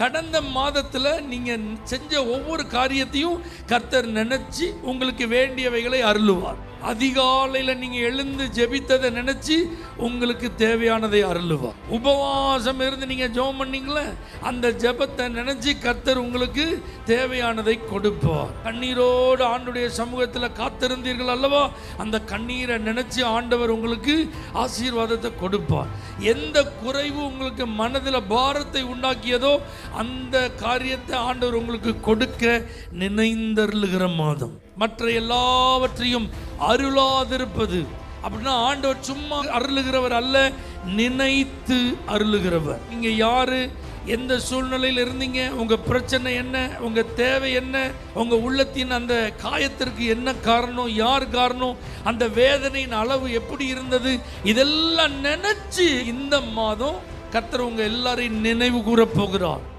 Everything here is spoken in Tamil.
கடந்த மாதத்துல நீங்க செஞ்ச ஒவ்வொரு காரியத்தையும் கர்த்தர் நினைச்சு உங்களுக்கு வேண்டியவைகளை அருளுவார். அதிகாலையில் நீங்க எழுந்து ஜெபித்ததை நினைச்சு உங்களுக்கு தேவையானதை அருளுவார். உபவாசம் இருந்து நீங்க ஜெபம் பண்ணீங்களே, அந்த ஜெபத்தை நினைச்சு கர்த்தர் உங்களுக்கு தேவையானதை கொடுப்பார். கண்ணீரோடு ஆண்டுடைய சமூகத்தில் காத்திருந்தீர்கள் அல்லவா, அந்த கண்ணீரை நினைச்சு ஆண்டவர் உங்களுக்கு ஆசீர்வாதத்தை கொடுப்பார். எந்த குறைவு உங்களுக்கு மனதில் பாரத்தை உண்டாக்கியதோ அந்த காரியத்தை ஆண்டவர் உங்களுக்கு கொடுக்க நினைந்தருளுகிற மாதம். மற்ற எல்லாவற்றையும் அருளாதிருப்பது அப்படின்னா ஆண்டவர் சும்மா அருளுகிறவர் அல்ல, நினைத்து அருளுகிறவர். நீங்க யாரு, எந்த சூழ்நிலையில் இருந்தீங்க, உங்க பிரச்சனை என்ன, உங்க தேவை என்ன, உங்க உள்ளத்தின் அந்த காயத்திற்கு என்ன காரணம், யார் காரணம், அந்த வேதனையின் அளவு எப்படி இருந்தது, இதெல்லாம் நினைச்சு இந்த மாதம் கர்த்தர் உங்க எல்லாரையும் நினைவு கூற போகிறார்.